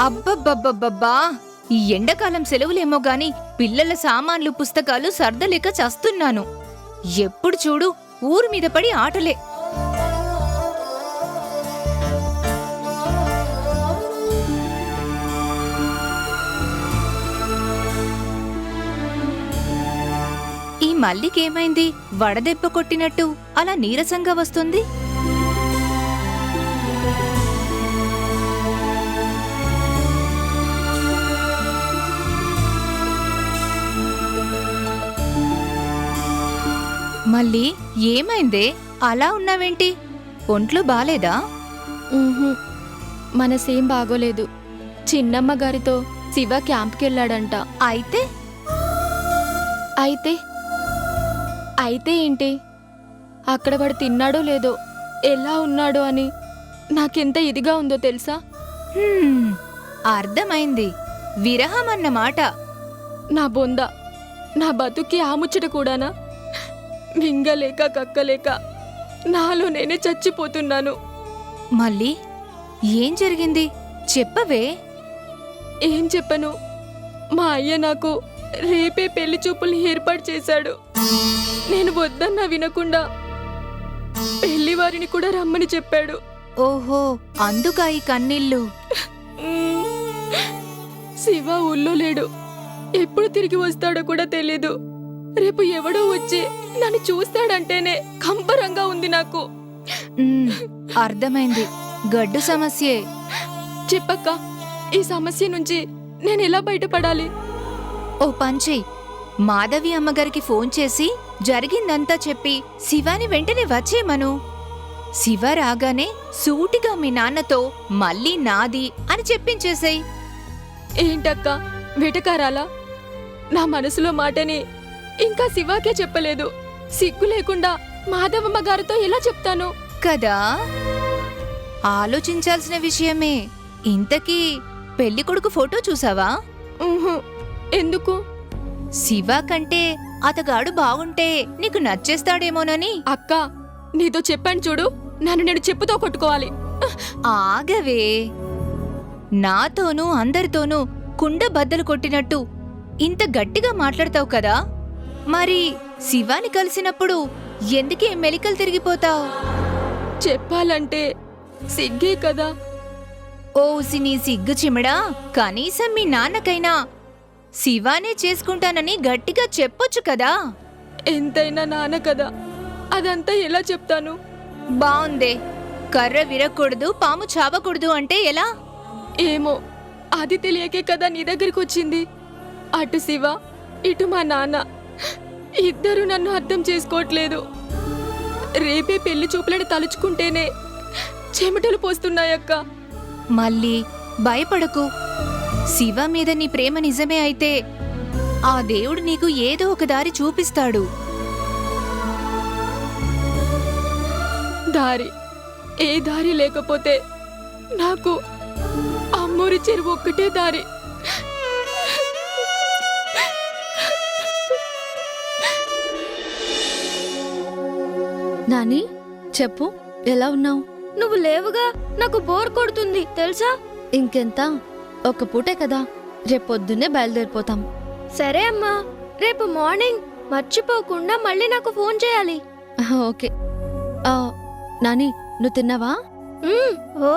అబ్బబ్బబ్బబ్బబ్బా! ఈ ఎండాకాలం సెలవులేమో గాని పిల్లల సామాన్లు పుస్తకాలు సర్దలేక చస్తున్నాను. ఎప్పుడు చూడు ఊరు మీద పడి ఆటలే. ఈ మల్లికేమైంది? వడదెబ్బ కొట్టినట్టు అలా నీరసంగా వస్తుంది. మళ్ళీ ఏమైందే? అలా ఉన్నావేంటి? ఒంట్లో బాలేదా? మనసేం బాగోలేదు. చిన్నమ్మ గారితో శివ క్యాంప్కెళ్ళాడంట. అయితే అయితే అయితే ఏంటి? అక్కడ వాడు తిన్నాడో లేదో, ఎలా ఉన్నాడో అని నాకెంత ఇదిగా ఉందో తెలుసా? అర్థమైంది. విరహం అన్నమాట. నా బొంద, నా బతుక్కి ఆముచ్చట కూడానా? మింగలేక కక్కలేక నాలో నేనే చచ్చిపోతున్నాను. మళ్ళీ ఏం జరిగింది? చెప్పవే. ఏం చెప్పను? మా అయ్య నాకు రేపే పెళ్లి చూపుల్ని ఏర్పాటు చేశాడు. నేను వద్దన్నా వినకుండా పెళ్లి వారిని కూడా రమ్మని చెప్పాడు. ఓహో, అందుకా ఈ కన్నీళ్ళు? శివ ఊళ్ళో లేడు. ఎప్పుడు తిరిగి వస్తాడో కూడా తెలీదు. రేపు ఎవడో వచ్చి నన్ను చూస్తాడంటేనే కంపరంగా ఉంది నాకు. అర్థమైంది. గడ్డు సమస్యే. చెప్పక్క, ఈ సమస్య నుంచి నేను ఎలా బయటపడాలి? ఓ పంచి, మాధవి అమ్మగారికి ఫోన్ చేసి జరిగిందంతా చెప్పి శివాని వెంటనే వచ్చేమను. శివ రాగానే సూటిగా మీ నాన్నతో మళ్ళీ నాది అని చెప్పించేసేయ్. ఏంటక్క వెటకారాలా? నా మనసులో మాటని ఇంకా శివాకే చెప్పలేదు. సిగ్గు లేకుండా మాధవమ్మ గారితో ఎలా చెప్తాను కదా? ఆలోచించాల్సిన విషయమే. ఇంతకీ పెళ్లి కొడుకు ఫోటో చూసావా? ఎందుకు? శివ కంటే అతగాడు బాగుంటే నీకు నచ్చేస్తాడేమోనని. అక్క, నీతో చెప్పాను చూడు, నన్ను నేను చెప్పుతో కొట్టుకోవాలి. ఆగవే. నాతోనూ అందరితోనూ కుండ బద్దలు కొట్టినట్టు ఇంత గట్టిగా మాట్లాడతావు కదా, మరి శివాని కలిసినప్పుడు ఎందుకే మెలికలు తిరిగిపోతావు? చెప్పాలంటే సిగ్గే కదా. ఓసి నీ సిగ్గు చిమడా, కనీసం మీ నాన్నకైనా శివానే చేసుకుంటానని గట్టిగా చెప్పొచ్చు కదా. ఎంతైనా నాన్న కదా, అదంతా ఎలా చెప్తాను? బావుందే. కర్ర విరగకూడదు, పాము చావకూడదు అంటే ఎలా? ఏమో, అది తెలియకే కదా నీ దగ్గరికి వచ్చింది. అటు శివ, ఇటు మా నాన్న ఇద్దరు నన్ను అర్థం చేసుకోవట్లేదు. రేపే పెళ్లి చూపులని తలుచుకుంటేనే చెమటలు పోస్తున్నాయక్క. మళ్ళీ భయపడకు. శివ మీద నీ ప్రేమ నిజమే అయితే ఆ దేవుడు నీకు ఏదో ఒక దారి చూపిస్తాడు. దారి? ఏ దారి లేకపోతే నాకు అమ్మూరి చెరువు ఒక్కటే దారి. నాని, చెప్పు, ఎలా ఉన్నావు? నువ్వు లేవుగా, నాకు బోర్ కొడుతుంది తెలుసా? ఇంకెంత, ఒక్క పూటే కదా, రేపొద్దున్నే బయలుదేరిపోతాం. సరే అమ్మా, రేపు మార్నింగ్ మర్చిపోకుండా మళ్ళీ నాకు ఫోన్ చేయాలి. ఓకే. నాని, నువ్వు తిన్నావా? ఓ,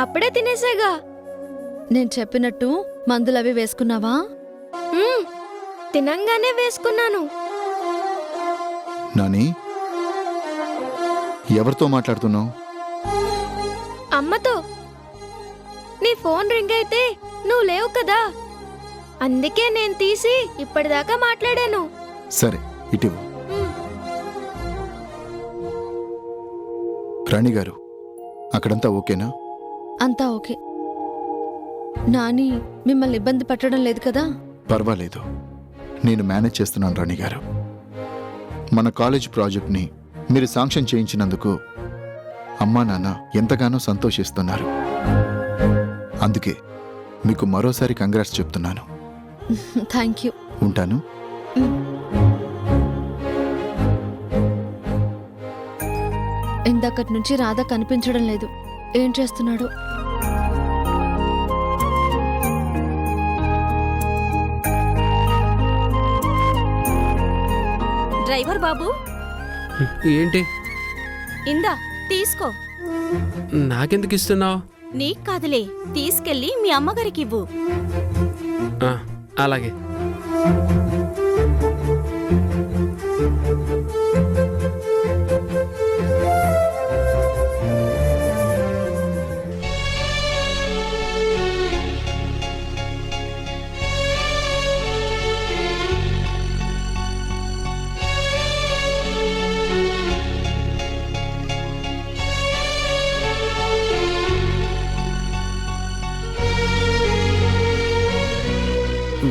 అప్పుడే తినేసేగా. నేను చెప్పినట్టు మందులవి వేసుకున్నావా? తినంగానే వేసుకున్నాను. నాని, ఎవరితో మాట్లాడుతున్నావు? అమ్మతో. నీ ఫోన్ రింగ్ అయితే నువ్వు లేవు కదా, అందుకే నేను తీసి ఇప్పటిదాకా మాట్లాడాను. సరే, ఇటు రాణి గారు, అక్కడంతా ఓకేనా? అంతా ఓకే. నాని మిమ్మల్ని ఇబ్బంది పెట్టడం లేదు కదా? పర్వాలేదు, నేను మేనేజ్ చేస్తున్నాను రాణి గారు. మన కాలేజ్ ప్రాజెక్ట్ని మీరు శాంక్షన్ చేయించినందుకు అమ్మా నాన్న ఎంతగానో సంతోషిస్తున్నారు. అందుకే మీకు మరోసారి కంగ్రాట్స్ చెప్తున్నాను. Thank you. ఉంటాను. ఇందాకటి నుంచి రాధ కనిపించడం లేదు. ఏం చేస్తున్నాడు? డ్రైవర్ బాబు, ఏంటి? ఇందా తీసుకో. నాకెందుకు ఇస్తున్నావు? నీకు కాదులే, తీసుకెళ్ళి మీ అమ్మగారికి ఇవ్వు. అలాగే.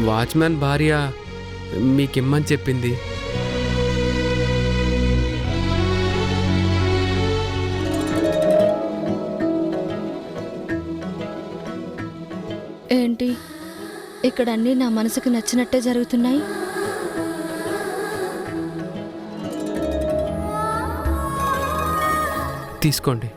వాచ్మ్యాన్ భార్య మీకిమ్మని చెప్పింది. ఏంటి, ఇక్కడ అన్నీ నా మనసుకు నచ్చినట్టే జరుగుతున్నాయి. తీసుకోండి.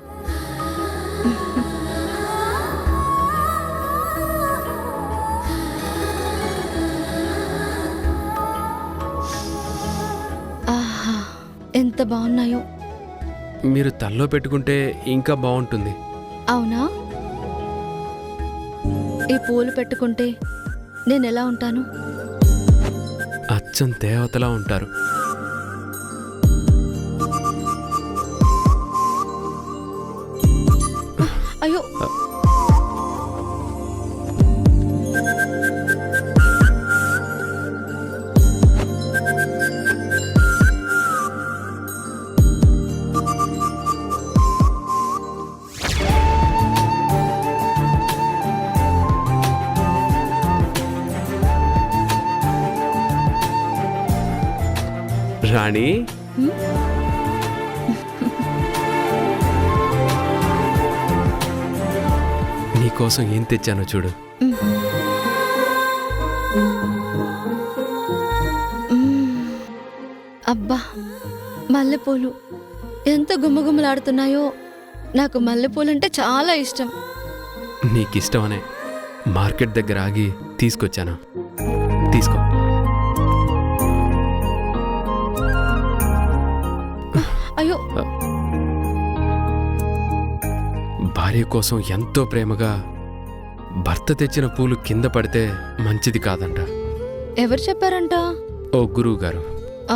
ఆహా, ఎంత బాగున్నాయో. మీరు తల్లో పెట్టుకుంటే ఇంకా బాగుంటుంది. అవునా? ఈ పూలు పెట్టుకుంటే నేనెలా ఉంటాను? అచ్చం దేవతలా ఉంటారు. అయ్యో, రాణి, నీకోసం ఏం తెచ్చానో చూడు. అబ్బా, మల్లెపూలు ఎంత గుమ్మగుమ్మలాడుతున్నాయో. నాకు మల్లెపూలంటే చాలా ఇష్టం. నీకిష్టమనే మార్కెట్ దగ్గర ఆగి తీసుకొచ్చాను. తీసుకో. అయ్యో, భార్య కోసం ఎంతో ప్రేమగా భర్త తెచ్చిన పూలు కింద పడితే మంచిది కాదంట. ఎవరు చెప్పారంట? ఓ గురువు గారు.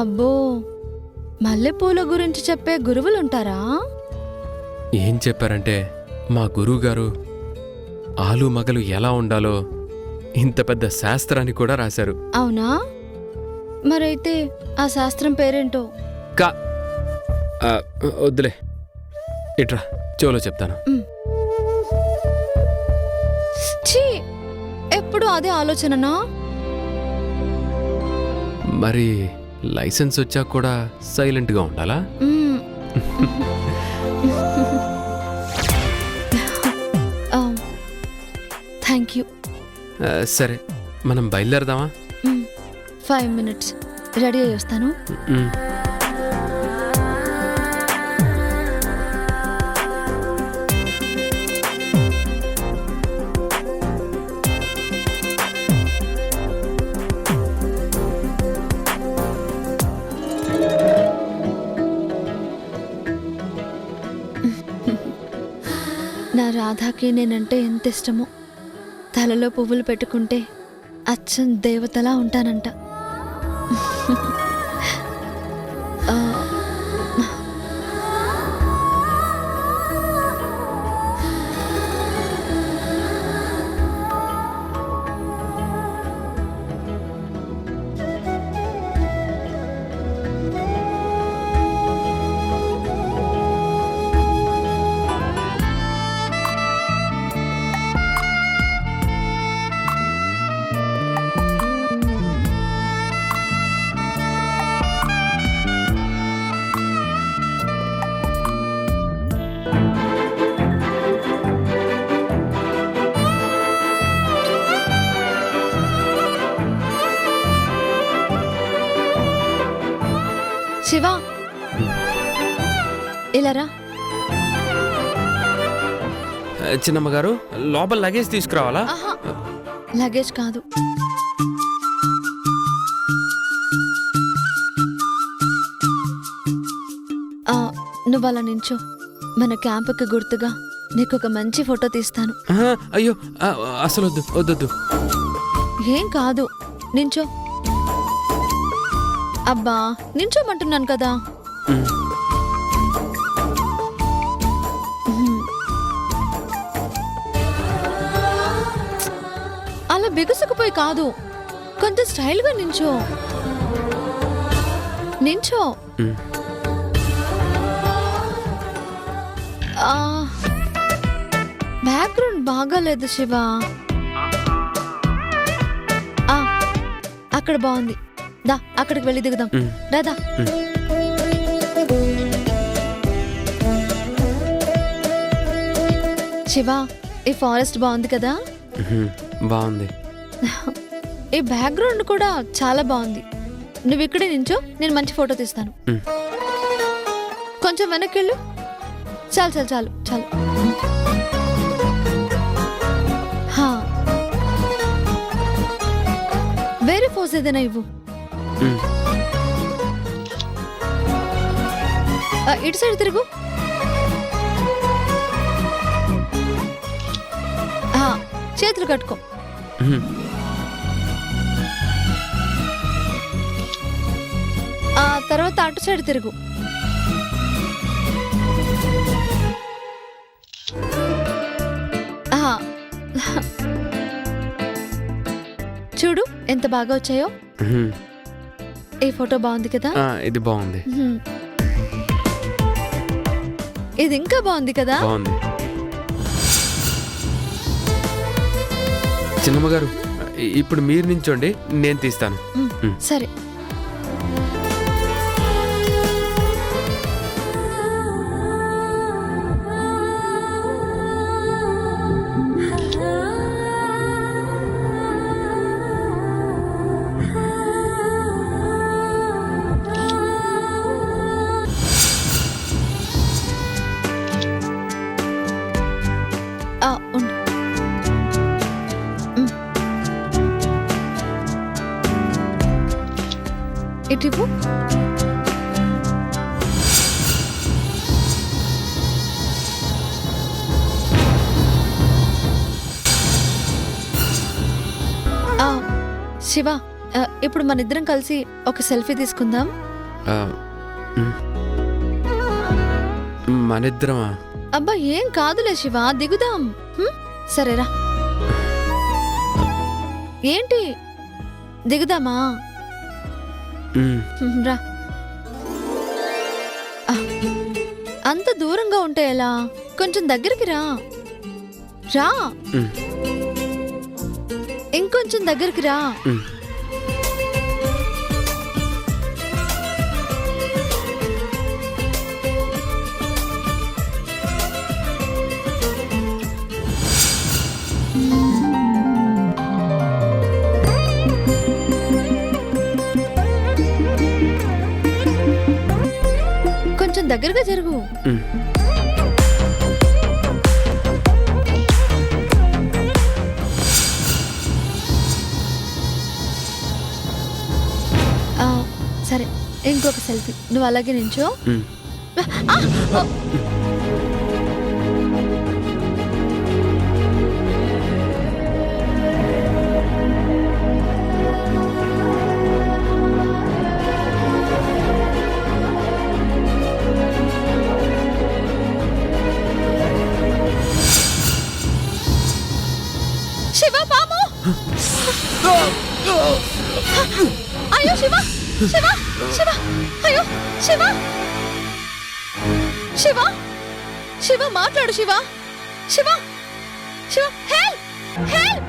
అబ్బో, మల్లెపూల గురించి చెప్పే గురువులుంటారా? ఏం చెప్పారంటే, మా గురువు గారు ఆలు మగలు ఎలా ఉండాలో ఇంత పెద్ద శాస్త్రాన్ని కూడా రాశారు. అవునా? మరైతే ఆ శాస్త్రం పేరేంటో? కా వద్దులే, ఇట్రా చెవులో చెప్తాను. ఛీ, ఎప్పుడు అదే ఆలోచననా? మరి లైసెన్స్ వచ్చాక కూడా సైలెంట్గా ఉండాలా? మ్మ్. Thank you. సరే, మనం బయలుదేరదామా? 5 minutes రెడీ అయ్యి వస్తాను. నా రాధాకి నేనంటే ఎంత ఇష్టమో. తలలో పువ్వులు పెట్టుకుంటే అచ్చం దేవతలా ఉంటానంట. ఆ, శివ, ఇలా రా. చిన్నమ్మ గారు లోపల లగేజ్ తీసుకురావాలా? ఆహా లగేజ్ కాదు. నువ్వు అలా నించో. మన క్యాంపుకి గుర్తుగా నీకు ఒక మంచి ఫోటో తీస్తాను. ఆహా, అయ్యో అసలు వద్దు వద్దొద్దు. ఏం కాదు, నించో. అబ్బా నించోమంటున్నాను కదా. ఉమ్, అలా బిగుసుకుపోయి కాదు, కొంచెం స్టైల్గా నించో. నించో. ఉమ్. బ్యాక్గ్రౌండ్ బాగాలేదు శివ. అక్కడ బాగుంది. దా అక్కడికి వెళ్ళి దిగుదాం. ఉమ్. రాదా. శివ ఈ ఫారెస్ట్ బాగుంది కదా. ఉహుం, బాగుంది. ఈ బ్యాక్గ్రౌండ్ కూడా చాలా బాగుంది. నువ్వు ఇక్కడే నించో, నేను మంచి ఫోటో తీస్తాను. ఉమ్. కొంచెం వెనక్కి వెళ్ళు. చాలు చాలు చాలు చాలు. హా. వేరే పోజ్ ఏదైనా ఇవ్వు. ఉమ్. ఇటు సైడ్ తిరుగు. చేతులు కట్టుకో. ఉహుం. తర్వాత అటు సైడ్ తిరుగు. చూడు ఎంత బాగా వచ్చాయో. ఉహుం. ఈ ఫోటో బాగుంది కదా. ఇది బాగుంది. ఇది ఇంకా బాగుంది కదా. బాగుంది. చిన్నమ్మ గారు ఇప్పుడు మీరు నించోండి, నేను తీస్తాను. సరే. ఉండు. ఇటు ఇవ్వు. శివ ఇప్పుడు మన ఇద్దరం కలిసి ఒక సెల్ఫీ తీసుకుందాం. మనిద్దరమా? అబ్బా ఏం కాదులే శివ, దిగుదాం. సరేరా. ఏంటి దిగుదామా? రా. అంత దూరంగా ఉంటే ఎలా? కొంచెం దగ్గరికి రా. రా. ఇంకొంచెం దగ్గరికి రా. కొంచెం దగ్గరగా జరుగు. సరే ఇంకొక సెల్ఫీ. నువ్వు అలాగే నించో. శివ పాము. అయ్యో శివ శివ శివ. అయ్యో శివ శివ శివ మాట్లాడు శివ శివ శివ. Help help.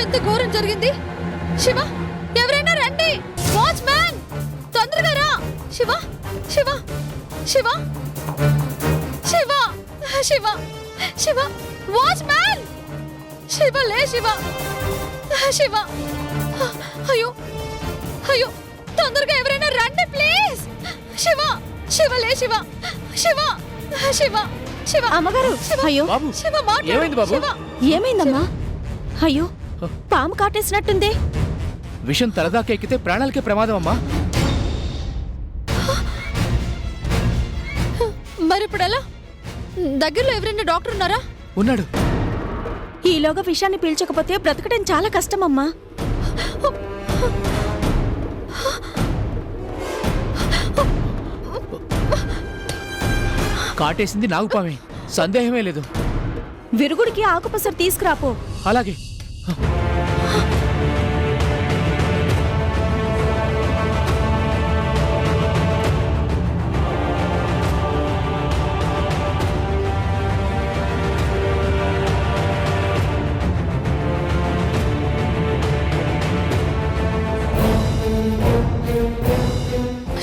ఎంత ఘోరం జరిగింది శివ. ఎవరైనా రండి. వాచ్ మ్యాన్ తొందరగా రా. శివ శివ శివ శివ శివ శివ. Watchman. శివ లే శివ శివ. అయ్యో అయ్యో తొందరగా ఎవరైనా రండి ప్లీజ్. శివ శివ లే శివ శివ శివ అమ్మగారు అయ్యో బాబు ఏమైంది బాబు? ఏమైందమ్మా? అయ్యో పాము కాటేసినట్టుంది. విషం తలదాకా ఎక్కితే ప్రాణాలకే ప్రమాదం అమ్మా. మరి ఇప్పుడు ఎలా? దగ్గరలో ఎవరైనా డాక్టర్ ఉన్నారా? ఉన్నాడు. ఈలోగా విషాన్ని పీల్చకపోతే బ్రతకడం చాలా కష్టమమ్మా. కాటేసింది నాగుపామే, సందేహమే లేదు. విరుగుడికి ఆకుపసరు తీసుకురాపో. అలాగే.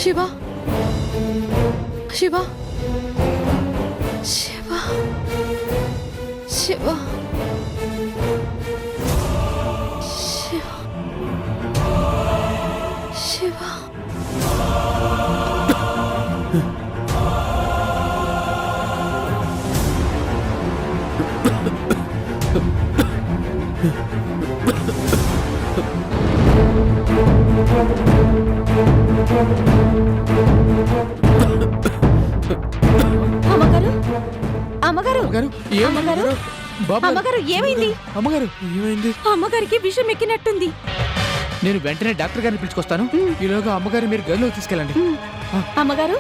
శివ శివ శివ శివ శివ శివ అమ్మగారు అమ్మగారు అమ్మగారు ఏమైంది అమ్మగారు? అమ్మగారు? బాబు అమ్మగారు ఏమైంది? అమ్మగారు ఏమైంది? అమ్మగారికి విషం ఎక్కినట్టుంది. నేను వెంటనే డాక్టర్ గారిని పిలుచుకొస్తాను. ఈలోగా అమ్మగారు మీరు గదిలోకి తీసుకెళ్ళండి. అమ్మగారు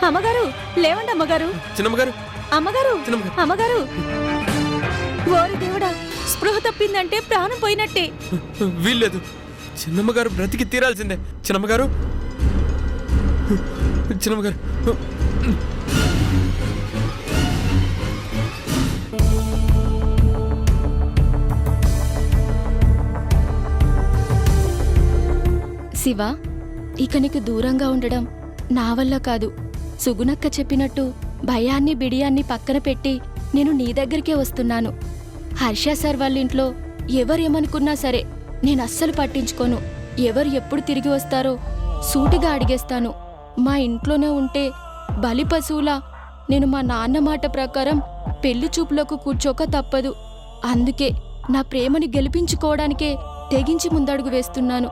అమ్మగారు లేవండి అమ్మగారు. చిన్నమ్మగారు అమ్మగారు చిన్నమ్మగారు. అమ్మగారు ఓరి దేవుడా, స్పృహ తప్పిందంటే ప్రాణం పోయినట్టే. వీల్లేదు, చిన్నమ్మగారు బ్రతికి తీరాల్సిందే. చిన్నమ్మగారు చిన్నమ్మగారు శివ, ఇక నీకు దూరంగా ఉండడం నా వల్ల కాదు. సుగుణక్క చెప్పినట్టు భయాన్ని బిడియాన్ని పక్కన పెట్టి నేను నీ దగ్గరికే వస్తున్నాను. హర్ష సార్ వాళ్ళ ఇంట్లో ఎవరేమనుకున్నా సరే నేను అస్సలు పట్టించుకోను. ఎవరు ఎప్పుడు తిరిగి వస్తారో సూటిగా అడిగేస్తాను. మా ఇంట్లోనే ఉంటే బలి పశువులా నేను మా నాన్న మాట ప్రకారం పెళ్లి చూపులకు కూర్చోక తప్పదు. అందుకే నా ప్రేమని గెలిపించుకోవడానికే తెగించి ముందడుగు వేస్తున్నాను.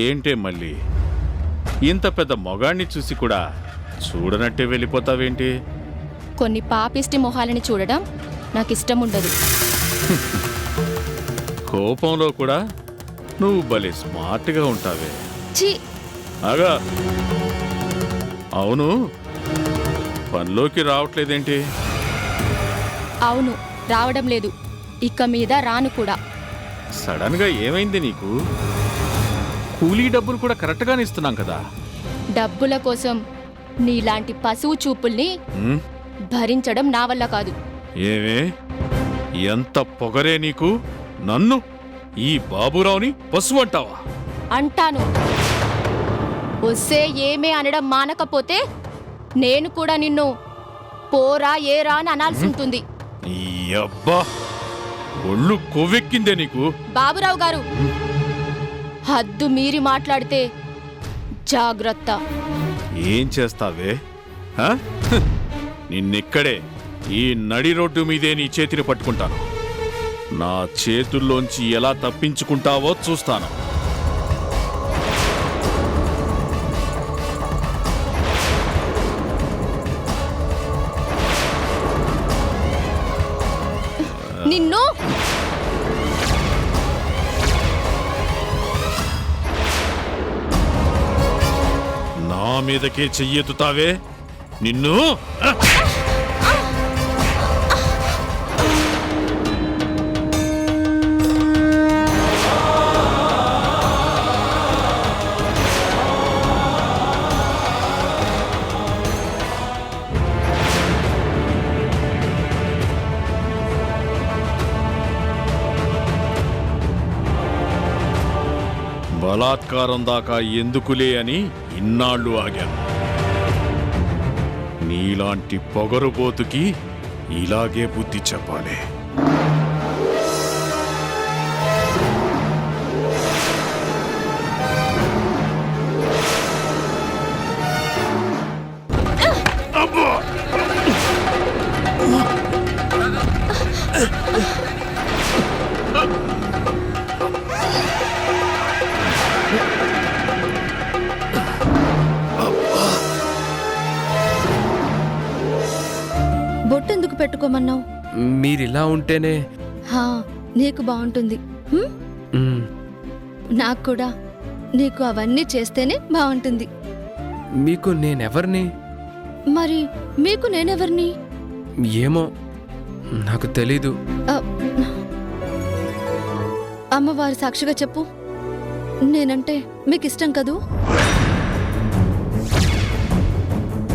ఏంటే మళ్ళీ ఇంత పెద్ద మొగాణ్ణి చూసి కూడా చూడనట్టే వెళ్ళిపోతావేంటి? కొన్ని పాపిష్టి మొహాలని చూడడం నాకిష్టం ఉండదు. కోపంలో కూడా నువ్వు భలే స్మార్ట్గా ఉంటావే. ఛీ, ఆగా, అవును, పనిలోకి రావట్లేదేంటి? అవును, రావడం లేదు. ఇక మీద రాను కూడా. సడన్గా ఏమైంది నీకు? కూలీ డబ్బులు కూడా కరెక్ట్గానే ఇస్తున్నాం కదా. డబ్బుల కోసం నీలాంటి పశువు చూపుల్ని ఉమ్, భరించడం నా వల్ల కాదు. ఏమే, ఎంత పొగరే నీకు? నన్ను, ఈ బాబురావుని పశువు అంటావా? అంటాను. వస్తే ఏమే అనడం మానకపోతే నేను కూడా నిన్ను పోరా ఏరా అని అనాల్సి ఉంటుంది. ఈ అబ్బా, ఒళ్ళు కొవ్వెక్కిందే నీకు? బాబురావు గారు, హద్దు మీరి మాట్లాడితే జాగ్రత్త. ఏం చేస్తావే? హ? నిన్నిక్కడే ఈ నడి రోడ్డు మీదే నీ చేతిని పట్టుకుంటాను. నా చేతుల్లోంచి ఎలా తప్పించుకుంటావో చూస్తాను. నిన్ను నా మీదకే చెయ్యెత్తుతావే నిన్ను? బలాత్కారం దాకా ఎందుకులే అని ఇన్నాళ్ళు ఆగాను. నీలాంటి పొగరుబోతుకి ఇలాగే బుద్ధి చెప్పాలి. బొట్టెందుకు పెట్టుకోమన్నావు? మీరిలా ఉంటేనే హా, నీకు బాగుంటుంది. హ్మ్? మ్, నాకు కూడా నీకు అవన్నీ చేస్తేనే బాగుంటుంది. మీకు నేనెవర్ని? మరి మీకు నేనెవరిని? ఏమో నాకు తెలీదు. ఆ, అమ్మవారి సాక్షిగా చెప్పు, నేనంటే మీకు ఇష్టం కదూ?